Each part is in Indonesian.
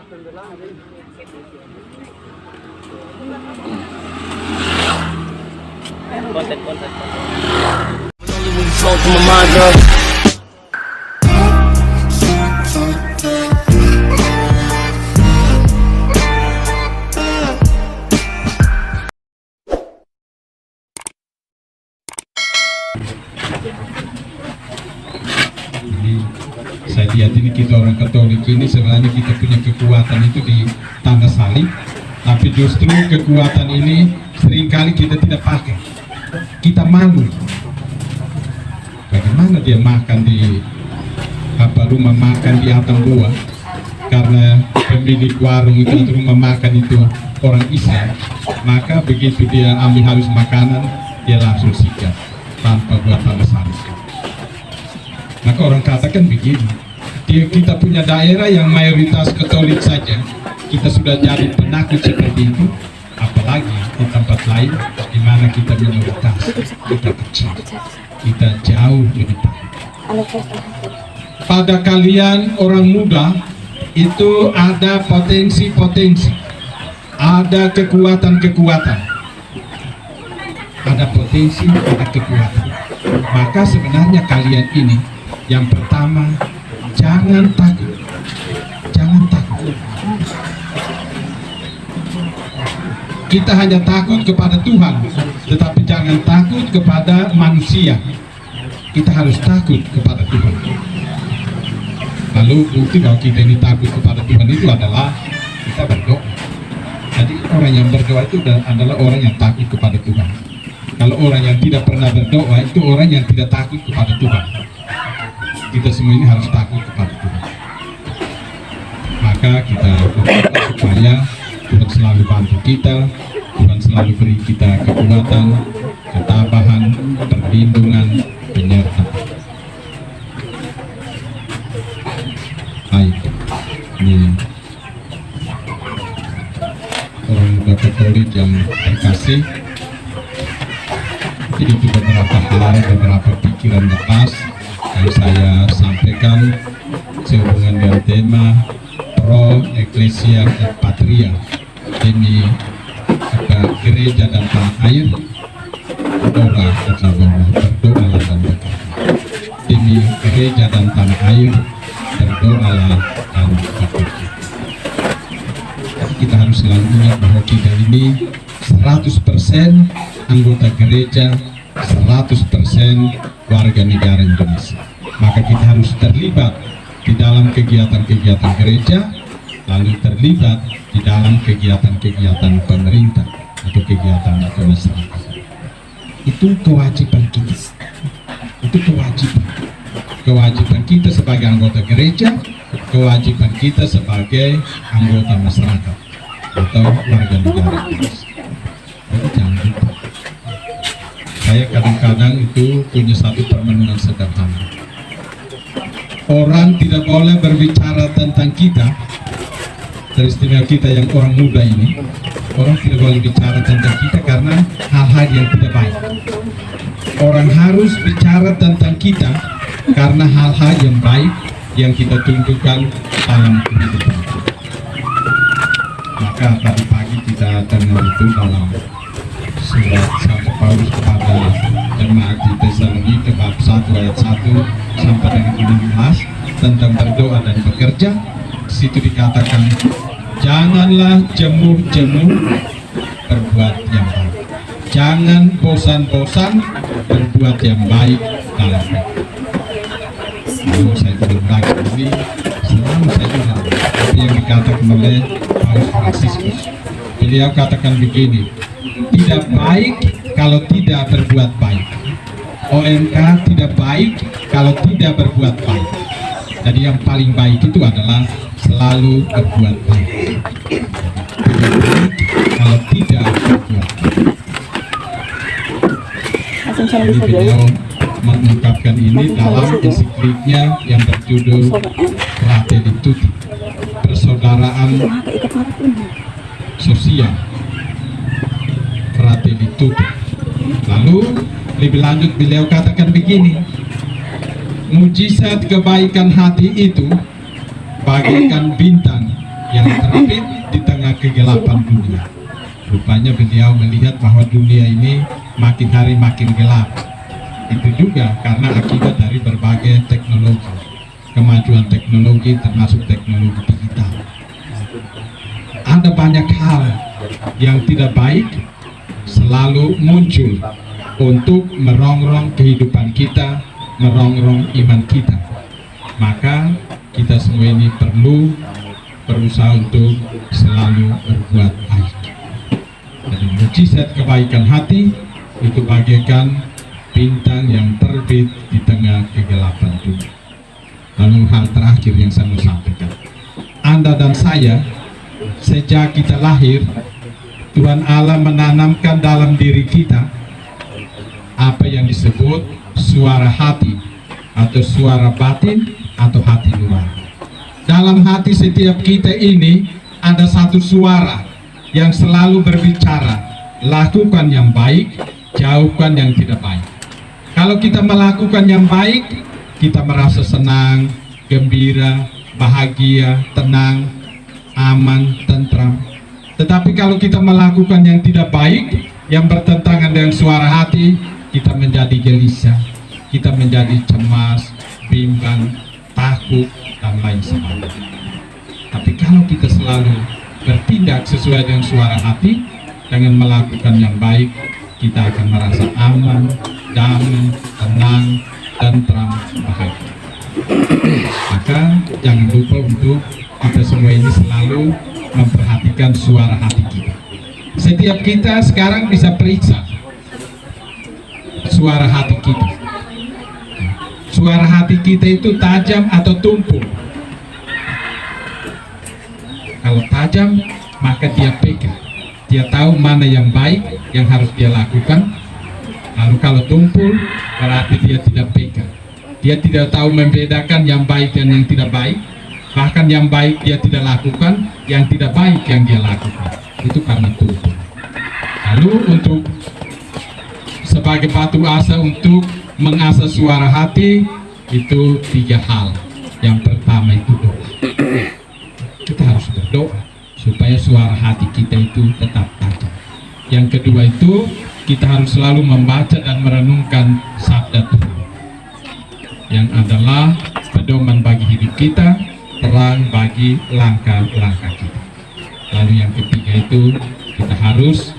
Konten. Saya lihat ini kita orang Katolik ini sebenarnya kita punya kekuatan itu di tanda salib, tapi justru kekuatan ini seringkali kita tidak pakai. Kita malu. Bagaimana dia makan di rumah makan di Atambua karena pemilik warung itu atau rumah makan itu orang Islam, maka begitu dia ambil habis makanan dia langsung sikat tanpa buat tanda salib. Maka orang katakan begini, kita punya daerah yang mayoritas Katolik saja, kita sudah jadi penakut seperti itu, apalagi di tempat lain di mana kita minoritas, kita kecil, kita jauh lebih takut. Pada kalian orang muda itu ada potensi-potensi, ada kekuatan-kekuatan, ada potensi, ada kekuatan. Maka sebenarnya kalian ini yang pertama, jangan takut. Jangan takut. Kita hanya takut kepada Tuhan, tetapi jangan takut kepada manusia. Kita harus takut kepada Tuhan. Lalu bukti bahwa kita ini takut kepada Tuhan itu adalah kita berdoa. Jadi orang yang berdoa itu adalah orang yang takut kepada Tuhan. Kalau orang yang tidak pernah berdoa itu orang yang tidak takut kepada Tuhan. Kita semua ini harus takut kepada Tuhan. Maka kita berdoa supaya Tuhan selalu bantu kita, Tuhan selalu beri kita kekuatan, ketabahan, perlindungan, penyertaan. Baik, ini orang muda Katolik yang terkasih. Jadi itu beberapa hal, beberapa pikiran lepas yang saya sampaikan sehubungan dengan tema Pro Ecclesia et Patria, ini gereja dan tanah air. Berdoa adalah berdoalah dan bekerja. Ini gereja dan tanah air, berdoalah dan bekerja. Jadi kita harus selalu ingat bahwa kita ini 100% anggota gereja, 100% warga negara Indonesia. Maka kita harus terlibat di dalam kegiatan-kegiatan gereja, lalu terlibat di dalam kegiatan-kegiatan pemerintah atau kegiatan masyarakat. Itu kewajiban kita. Itu kewajiban kita sebagai anggota gereja, kewajiban kita sebagai anggota masyarakat atau warga negara Indonesia. Jadi jangan lupa. Saya kadang-kadang itu punya satu permenungan sederhana. Orang tidak boleh berbicara tentang kita, teristimewa kita yang orang muda ini. Orang tidak boleh bicara tentang kita karena hal-hal yang tidak baik. Orang harus bicara tentang kita karena hal-hal yang baik yang kita tunjukkan dalam kehidupan. Maka tadi pagi kita dengar itu dalam surat Santo Paulus kepada jemaat di Tesalonika bab 1 ayat 1 sampai dengan 16 tentang berdoa dan bekerja. Di situ dikatakan, janganlah jemur-jemur berbuat yang baik. Jangan bosan-bosan berbuat yang baik dalam hidup. Lalu saya belum lagi ini selalu saya ulang apa yang dikatakan oleh Paus Fransiskus. Beliau katakan begini, tidak baik kalau tidak berbuat baik. OMK tidak baik kalau tidak berbuat baik. Jadi yang paling baik itu adalah selalu berbuat baik. Tidak baik kalau tidak berbuat baik. Jadi beliau mengungkapkan ini dalam ensikliknya yang berjudul Fratelli Tutti, persaudaraan sosial, Fratelli Tutti. Lalu lebih lanjut beliau katakan begini, mujizat kebaikan hati itu bagaikan bintang yang terbit di tengah kegelapan dunia. Rupanya beliau melihat bahwa dunia ini makin hari makin gelap. Itu juga karena akibat dari berbagai teknologi, kemajuan teknologi termasuk teknologi digital. Ada banyak hal yang tidak baik selalu muncul untuk merongrong kehidupan kita, merongrong iman kita. Maka kita semua ini perlu berusaha untuk selalu berbuat baik. Jadi mukjizat kebaikan hati itu bagaikan bintang yang terbit di tengah kegelapan dunia. Lalu hal terakhir yang saya mau sampaikan, Anda dan saya sejak kita lahir, Tuhan Allah menanamkan dalam diri kita apa yang disebut suara hati atau suara batin atau hati nurani. Dalam hati setiap kita ini ada satu suara yang selalu berbicara, lakukan yang baik, jauhkan yang tidak baik. Kalau kita melakukan yang baik, kita merasa senang, gembira, bahagia, tenang, aman, tentram. Tetapi kalau kita melakukan yang tidak baik, yang bertentangan dengan suara hati, kita menjadi gelisah, kita menjadi cemas, bimbang, takut, dan lain sebagainya. Tapi kalau kita selalu bertindak sesuai dengan suara hati, dengan melakukan yang baik, kita akan merasa aman, damai, tenang, tentram, bahagia. Maka jangan lupa untuk kita semua ini selalu memperhatikan suara hati kita. Setiap kita sekarang bisa periksa suara hati kita. Suara hati kita itu tajam atau tumpul. Kalau tajam, maka dia peka. Dia tahu mana yang baik yang harus dia lakukan. Lalu kalau tumpul, berarti dia tidak peka. Dia tidak tahu membedakan yang baik dan yang tidak baik. Bahkan yang baik dia tidak lakukan, yang tidak baik yang dia lakukan. Itu karena tumpul. Lalu untuk sebagai batu asa untuk mengasah suara hati, itu 3 hal. Yang pertama itu doa. Kita harus berdoa supaya suara hati kita itu tetap tajam. Yang kedua itu kita harus selalu membaca dan merenungkan sabda Tuhan, yang adalah pedoman bagi hidup kita, terang bagi langkah-langkah kita. Lalu yang ketiga itu kita harus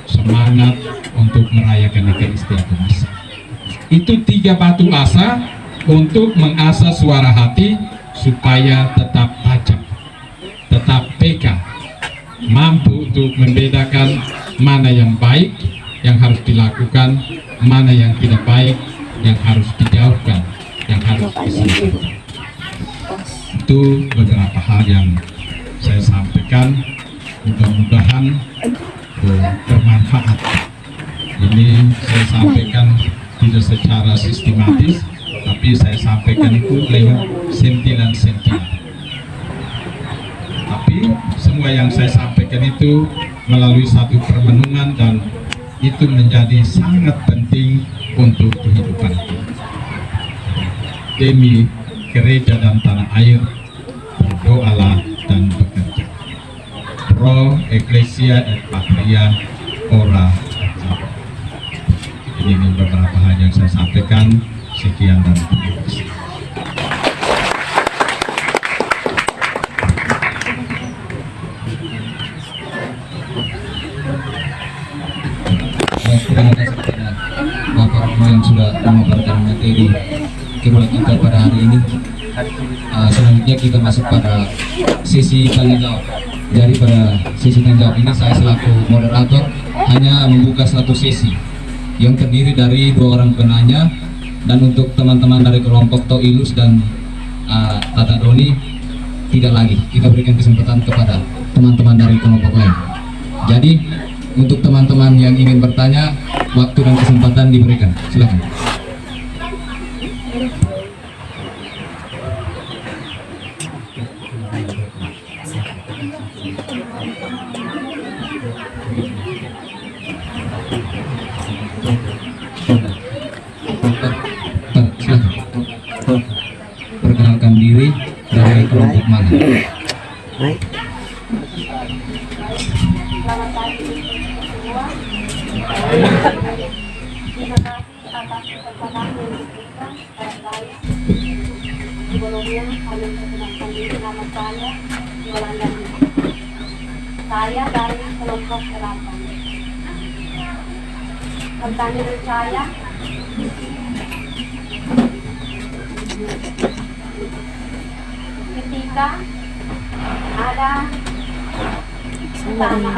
semangat untuk merayakan Ekaristiatul Misa. Itu 3 batu asa untuk mengasah suara hati supaya tetap tajam, tetap peka, mampu untuk membedakan mana yang baik yang harus dilakukan, mana yang tidak baik yang harus dijauhkan, yang harus disingkirkan. Itu beberapa hal yang saya sampaikan, mudah-mudahan bermanfaat. Ini saya sampaikan tidak secara sistematis, tapi saya sampaikan itu lewat sentilan-sentilan. Tapi semua yang saya sampaikan itu melalui satu permenungan, dan itu menjadi sangat penting untuk kehidupan kita. Demi gereja dan tanah air, berdoalah dan bekerja. Pro Ecclesia et Patria Ora et Labora. Ini beberapa hal yang saya sampaikan. Sekian dan terima kasih. Terima kasih kepada Bapak Roma yang sudah memaparkan materi kebaikan kita pada hari ini. Selanjutnya kita masuk pada sesi tanya jawab. Jadi pada sesi tanya jawab ini saya selaku moderator hanya membuka satu sesi yang terdiri dari 2 orang penanya, dan untuk teman-teman dari kelompok Toilus dan Tata Doni tidak lagi, kita berikan kesempatan kepada teman-teman dari kelompok lain. Jadi untuk teman-teman yang ingin bertanya, waktu dan kesempatan diberikan. Silakan. Perkenalkan diri dari kelompok mana? Selamat pagi semua. Terima kasih atas kesempatan yang diberikan kepada saya. Sebelumnya kami perkenalkan diri, nama saya Yolanda. Saya dari kelompok 8. Pertanyaan saya, ketika ada bencana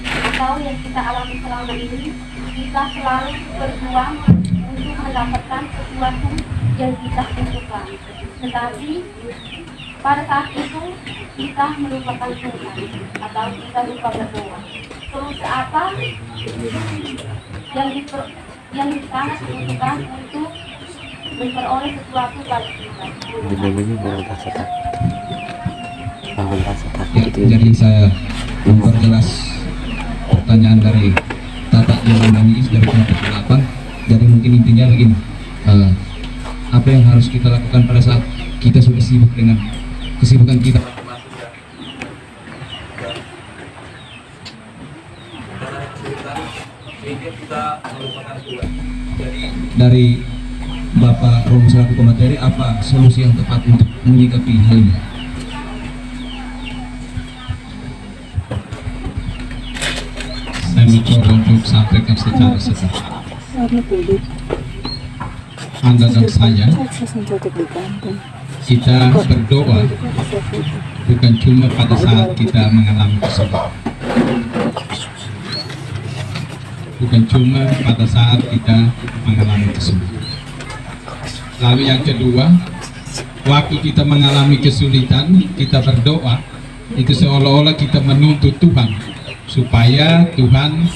atau yang kita alami selama ini, kita selalu berjuang untuk mendapatkan sesuatu yang kita butuhkan. Tetapi pada saat itu kita melupakan Tuhan atau kita lupa berdoa. Terus apa yang sangat dibutuhkan untuk memperoleh sesuatu bagi kita? Jadi saya memperjelas pertanyaan dari Tata yang menangis dari kelompok 8. Jadi mungkin intinya begini, apa yang harus kita lakukan pada saat kita sudah sibuk dengan kesibukan kita. Dari Bapak Romo selaku pemateri, apa solusi yang tepat untuk menyikapi hal ini? Saya mencoba untuk sampaikan secara sederhana. Anda dan saya, kita berdoa bukan cuma pada saat kita mengalami kesulitan, bukan cuma pada saat kita mengalami kesulitan. Lalu yang kedua, waktu kita mengalami kesulitan, kita berdoa, itu seolah-olah kita menuntut Tuhan supaya Tuhan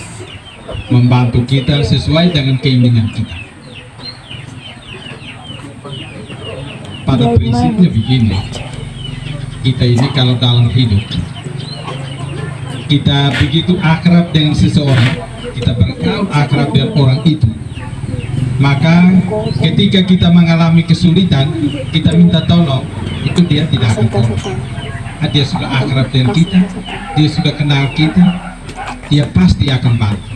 membantu kita sesuai dengan keinginan kita. Pada prinsipnya begini, kita ini kalau dalam hidup, kita begitu akrab dengan seseorang, kita bergaul akrab dengan orang itu, maka ketika kita mengalami kesulitan, kita minta tolong, itu dia tidak akan tolong. Dia sudah akrab dengan kita, dia sudah kenal kita, dia pasti akan bantu.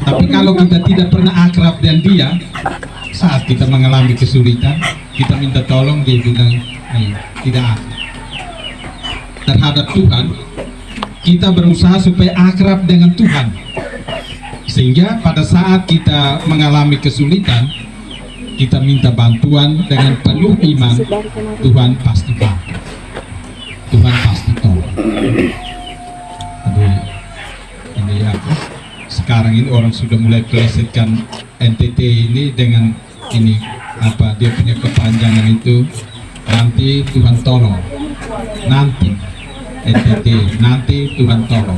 Tapi kalau kita tidak pernah akrab dengan dia, saat kita mengalami kesulitan, kita minta tolong, dia bilang tidak ada. Terhadap Tuhan, kita berusaha supaya akrab dengan Tuhan, sehingga pada saat kita mengalami kesulitan, kita minta bantuan dengan penuh iman, Tuhan pasti bantu, Tuhan pasti tolong. Ini apa? Sekarang ini orang sudah mulai plesetkan NTT ini dengan ini apa, dia punya kepanjangan itu, nanti Tuhan tolong, nanti NTT, nanti Tuhan tolong.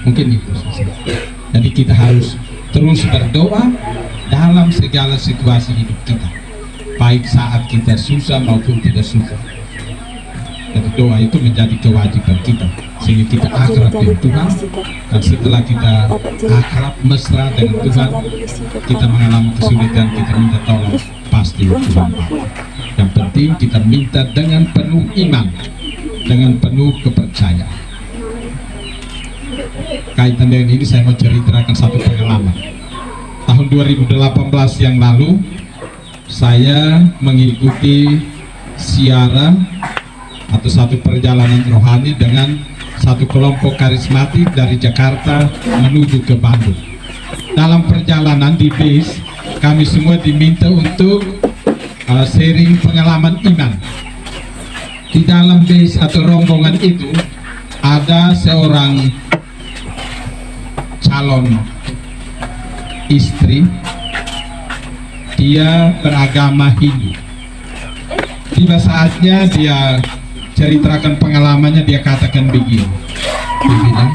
Mungkin itu. Jadi kita harus terus berdoa dalam segala situasi hidup kita, baik saat kita susah maupun tidak susah. Jadi doa itu menjadi kewajiban kita, sehingga kita akrab dengan Tuhan, dan setelah kita akrab mesra dengan Tuhan, kita mengalami kesulitan, kita minta tolong, pasti Tuhan bantu. Yang penting kita minta dengan penuh iman, dengan penuh kepercayaan. Kaitan dengan ini saya mau ceritakan satu pengalaman. Tahun 2018 yang lalu, saya mengikuti siaran atau satu perjalanan rohani dengan satu kelompok karismatik dari Jakarta menuju ke Bandung. Dalam perjalanan di bis, kami semua diminta untuk sharing pengalaman iman. Di dalam bis atau rombongan itu ada seorang calon istri, dia beragama Hindu. Tiba saatnya dia ceritakan pengalamannya, dia katakan begini, dia bilang,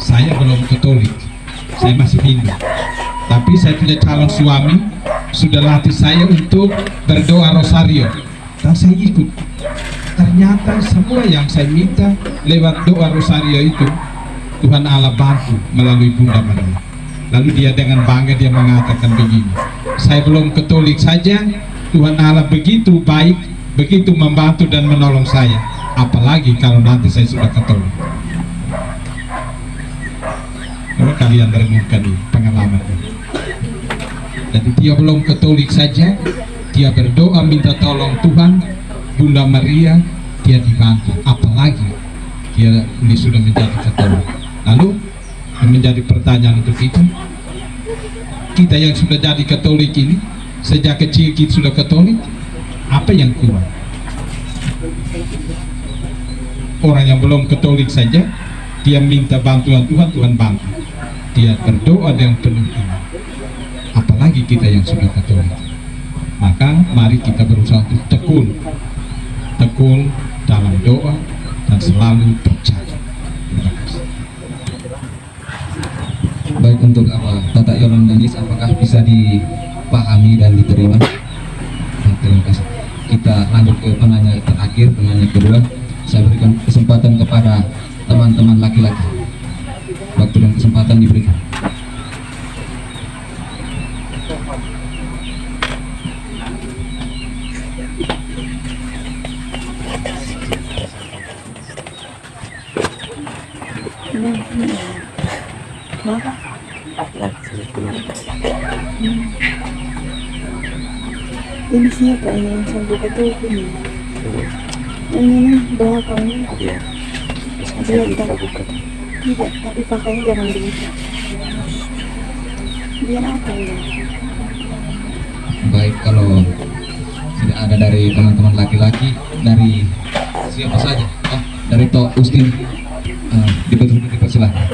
saya belum Katolik, saya masih Hindu, tapi saya punya calon suami sudah latih saya untuk berdoa rosario, dan saya ikut. Ternyata semua yang saya minta lewat doa rosario itu, Tuhan Allah bantu melalui Bunda Maria. Lalu dia dengan bangga dia mengatakan begini, saya belum Katolik saja, Tuhan Allah begitu baik begitu membantu dan menolong saya, apalagi kalau nanti saya sudah Katolik. Kalau kalian merenungkan ini pengalaman ini. Jadi dia belum Katolik saja, dia berdoa minta tolong Tuhan, Bunda Maria, dia dibantu, apalagi dia ini sudah menjadi Katolik. Lalu menjadi pertanyaan untuk kita yang sudah jadi Katolik ini, sejak kecil kita sudah Katolik, apa yang kurang? Orang yang belum Katolik saja, dia minta bantuan Tuhan, Tuhan bantu. Dia berdoa dengan penuh iman. Apalagi kita yang sudah Katolik. Maka mari kita berusaha untuk tekun dalam doa dan selalu percaya. Terima kasih. Baik, untuk Tata Yolandanis, apakah bisa dipahami dan diterima? Nah, terima kasih. Kita lanjut ke penanya terakhir, penanya kedua. Saya berikan kesempatan kepada teman-teman laki-laki. Waktu dan kesempatan diberikan. Ini siapa ini yang sampai Katolik ini? Ini belakangnya. Iya. Dia tidak, tapi pakainya jangan begitu. Biar apa ya? Baik, kalau tidak ada dari teman-teman laki-laki, dari siapa saja? Oh, dari Tok Ustin, dipersilahkan.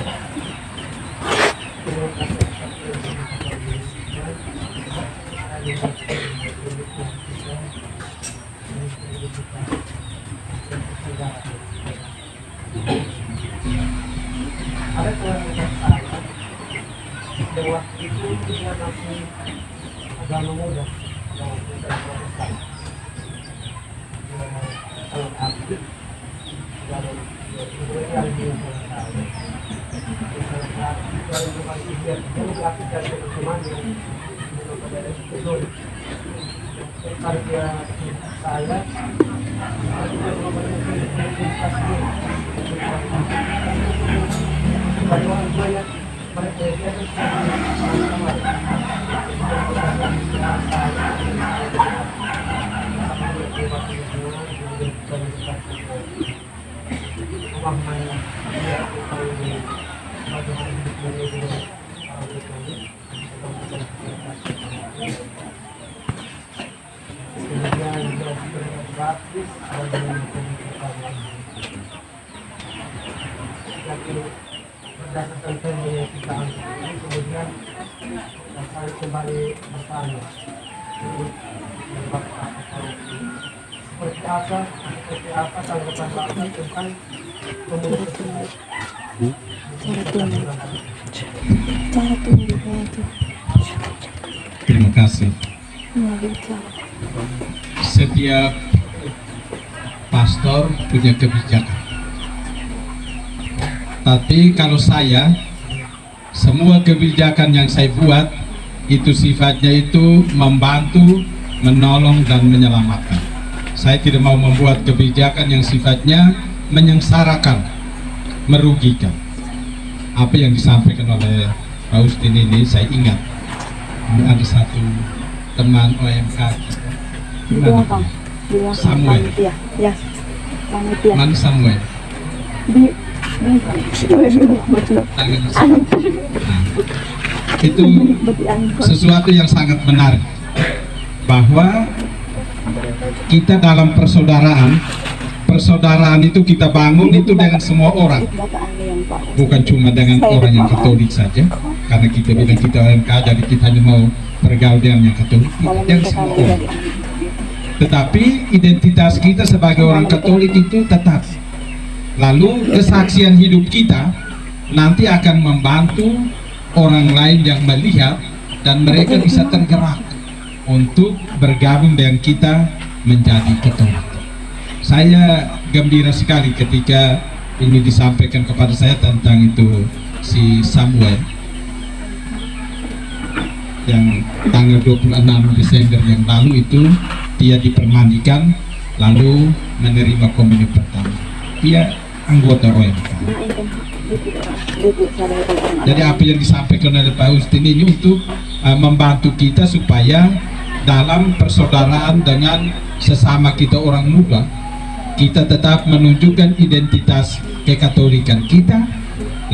Berdasarkan tema yang kita ambil, kemudian saya kembali bertanya seperti apa tanggapan Bapak tentang komunikasi Cara tunggu. Terima kasih. Setiap pastor punya kebijakan. Tapi kalau saya, semua kebijakan yang saya buat itu sifatnya itu membantu, menolong dan menyelamatkan. Saya tidak mau membuat kebijakan yang sifatnya menyengsarakan, merugikan. Apa yang disampaikan oleh Pak Ustin ini saya ingat. Ada satu teman OMK Samuel. Ya, Mana Samuel? Itu sesuatu yang sangat menarik, bahwa kita dalam persaudaraan itu kita bangun itu dengan semua orang, bukan cuma dengan orang yang Katolik saja, karena kita bilang kita OMK jadi kita hanya mau bergaul dengan yang Katolik, dengan semua orang. Tetapi identitas kita sebagai orang Katolik itu tetap. Lalu kesaksian hidup kita nanti akan membantu orang lain yang melihat dan mereka bisa tergerak untuk bergabung dengan kita menjadi Katolik. Saya gembira sekali ketika ini disampaikan kepada saya tentang itu si Samuel yang tanggal 26 Desember yang lalu itu dia dipermandikan, lalu menerima komunion pertama. Dia anggota OMK. Jadi apa yang disampaikan oleh Pak Ustin ini untuk membantu kita supaya dalam persaudaraan dengan sesama kita orang muda, kita tetap menunjukkan identitas kekatolikan kita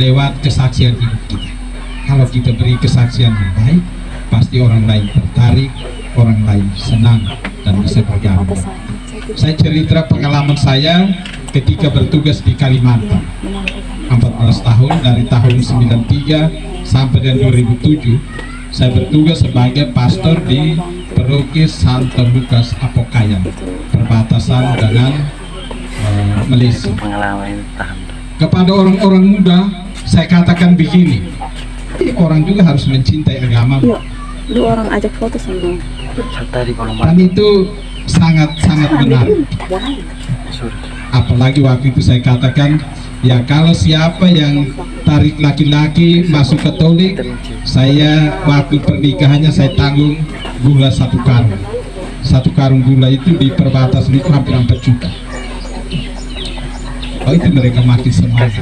lewat kesaksian hidup kita. Kalau kita beri kesaksian yang baik, pasti orang lain tertarik, orang lain senang dan bisa bergabung. Saya cerita pengalaman saya ketika bertugas di Kalimantan 14 tahun, dari tahun 93 sampai dengan 2007 saya bertugas sebagai pastor di Paroki Santo Lukas Apokayan, perbatasan dengan Malaysia. Pengalaman tahan. Kepada orang-orang muda saya katakan begini, orang juga harus mencintai agama. Yuk, lu orang ajak foto sama. Tadi kalau Dan itu sangat menarik. Apalagi waktu itu saya katakan, ya kalau siapa yang tarik laki-laki masuk Katolik, saya waktu pernikahannya saya tanggung gula 1 karung. 1 karung gula itu di perbatasan itu hampir 4 juta. Oh, itu mereka makin semangat.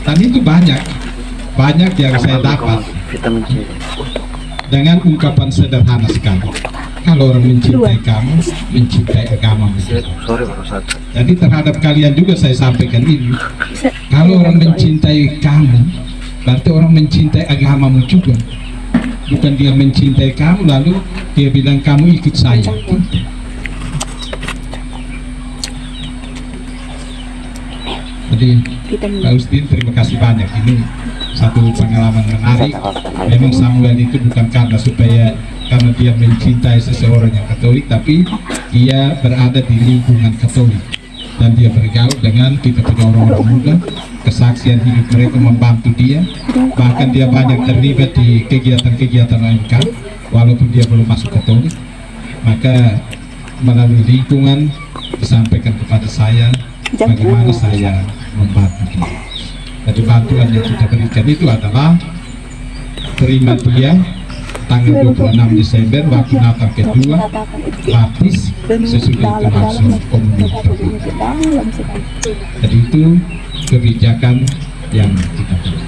Dan itu banyak yang saya dapat vitamin C. dengan ungkapan sederhana sekali. Kalau orang mencintai kamu, mencintai agamamu. Sorry baru satu. Jadi terhadap kalian juga saya sampaikan ini. Kalau orang mencintai kamu, berarti orang mencintai agamamu juga. Bukan dia mencintai kamu lalu dia bilang kamu ikut saya. Jadi Pak Ustin, terima kasih banyak. Ini satu pengalaman menarik. Memang Samuel itu bukan karena dia mencintai seseorang yang Katolik, tapi dia berada di lingkungan Katolik dan dia bergaul dengan kita punya orang-orang muda. Kesaksian hidup mereka membantu dia, bahkan dia banyak terlibat di kegiatan-kegiatan OMK walaupun dia belum masuk Katolik. Maka melalui lingkungan disampaikan kepada saya bagaimana saya membantu dia. Jadi bantuan yang kita berikan itu adalah terima dia tanggal 26 Desember waktu Natal kedua, baptis, sesudah itu langsung komunion pertama. Jadi itu kebijakan yang kita berikan.